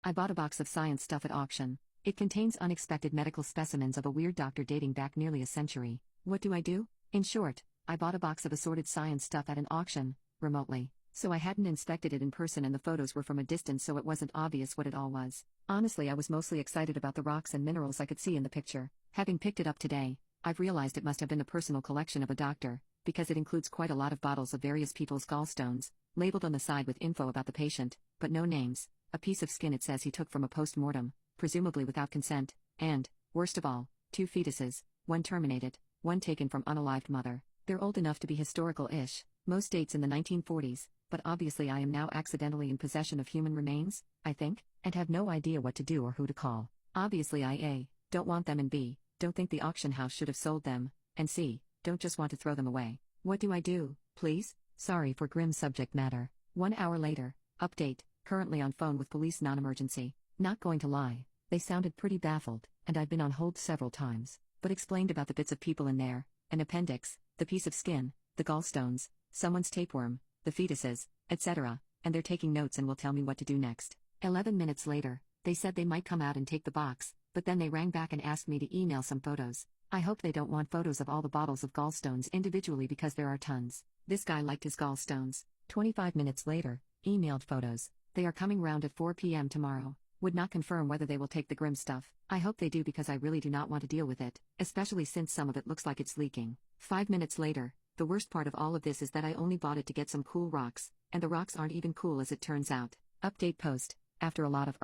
I bought a box of science stuff at auction. It contains unexpected medical specimens of a weird doctor dating back nearly a century. What do? In short, I bought a box of assorted science stuff at an auction, remotely. So I hadn't inspected it in person and the photos were from a distance, so it wasn't obvious what it all was. Honestly, I was mostly excited about the rocks and minerals I could see in the picture. Having picked it up today, I've realized it must have been a personal collection of a doctor, because it includes quite a lot of bottles of various people's gallstones, labeled on the side with info about the patient, but no names, a piece of skin it says he took from a post-mortem, presumably without consent, and, worst of all, 2 fetuses, one terminated, one taken from unalived mother. They're old enough to be historical-ish, most dates in the 1940s, but obviously I am now accidentally in possession of human remains, I think, and have no idea what to do or who to call. Obviously I A, don't want them, and B, don't think the auction house should have sold them, and C, don't just want to throw them away. What do I do, please? Sorry for grim subject matter. 1 hour later, update, currently on phone with police non-emergency. Not going to lie, they sounded pretty baffled, and I've been on hold several times, but explained about the bits of people in there, an appendix, the piece of skin, the gallstones, someone's tapeworm, the fetuses, etc., and they're taking notes and will tell me what to do next. 11 minutes later, they said they might come out and take the box, but then they rang back and asked me to email some photos. I hope they don't want photos of all the bottles of gallstones individually because there are tons. This guy liked his gallstones. 25 minutes later, emailed photos. They are coming round at 4 p.m. tomorrow. Would not confirm whether they will take the grim stuff. I hope they do because I really do not want to deal with it, especially since some of it looks like it's leaking. 5 minutes later, the worst part of all of this is that I only bought it to get some cool rocks, and the rocks aren't even cool as it turns out. Update post, after a lot of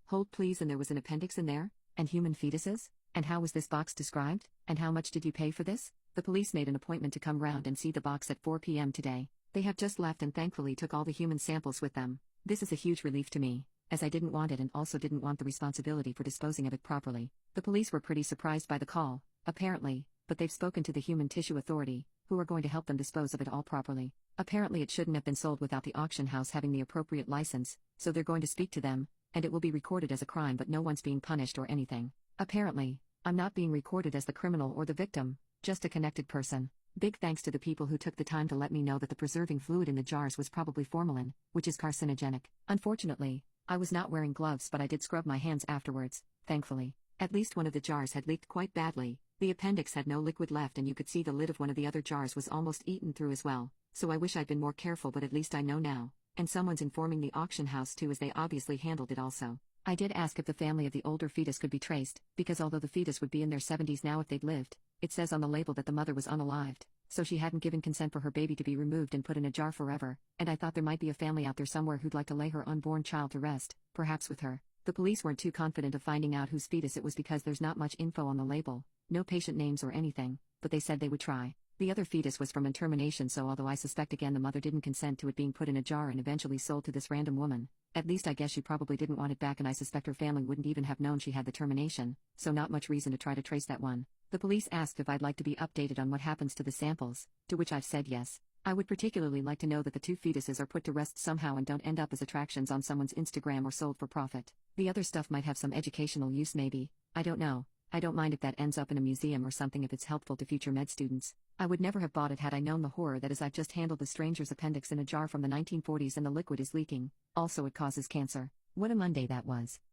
hold please, and there was an appendix in there? And human fetuses? And how was this box described? And how much did you pay for this? The police made an appointment to come round and see the box at 4 p.m. today. They have just left and thankfully took all the human samples with them. This is a huge relief to me, as I didn't want it and also didn't want the responsibility for disposing of it properly. The police were pretty surprised by the call, apparently, but they've spoken to the Human Tissue Authority, who are going to help them dispose of it all properly. Apparently it shouldn't have been sold without the auction house having the appropriate license, so they're going to speak to them, and it will be recorded as a crime, but no one's being punished or anything. Apparently, I'm not being recorded as the criminal or the victim, just a connected person. Big thanks to the people who took the time to let me know that the preserving fluid in the jars was probably formalin, which is carcinogenic. Unfortunately, I was not wearing gloves, but I did scrub my hands afterwards, thankfully. At least one of the jars had leaked quite badly. The appendix had no liquid left and you could see the lid of one of the other jars was almost eaten through as well, so I wish I'd been more careful, but at least I know now. And someone's informing the auction house too, as they obviously handled it also. I did ask if the family of the older fetus could be traced, because although the fetus would be in their 70s now if they'd lived, it says on the label that the mother was unalived, so she hadn't given consent for her baby to be removed and put in a jar forever, and I thought there might be a family out there somewhere who'd like to lay her unborn child to rest, perhaps with her. The police weren't too confident of finding out whose fetus it was because there's not much info on the label, no patient names or anything, but they said they would try. The other fetus was from intermination, so although I suspect again the mother didn't consent to it being put in a jar and eventually sold to this random woman, at least I guess she probably didn't want it back, and I suspect her family wouldn't even have known she had the termination, so not much reason to try to trace that one. The police asked if I'd like to be updated on what happens to the samples, to which I've said yes. I would particularly like to know that the 2 fetuses are put to rest somehow and don't end up as attractions on someone's Instagram or sold for profit. The other stuff might have some educational use maybe, I don't know. I don't mind if that ends up in a museum or something if it's helpful to future med students. I would never have bought it had I known the horror that is I've just handled the stranger's appendix in a jar from the 1940s and the liquid is leaking. Also it causes cancer. What a Monday that was.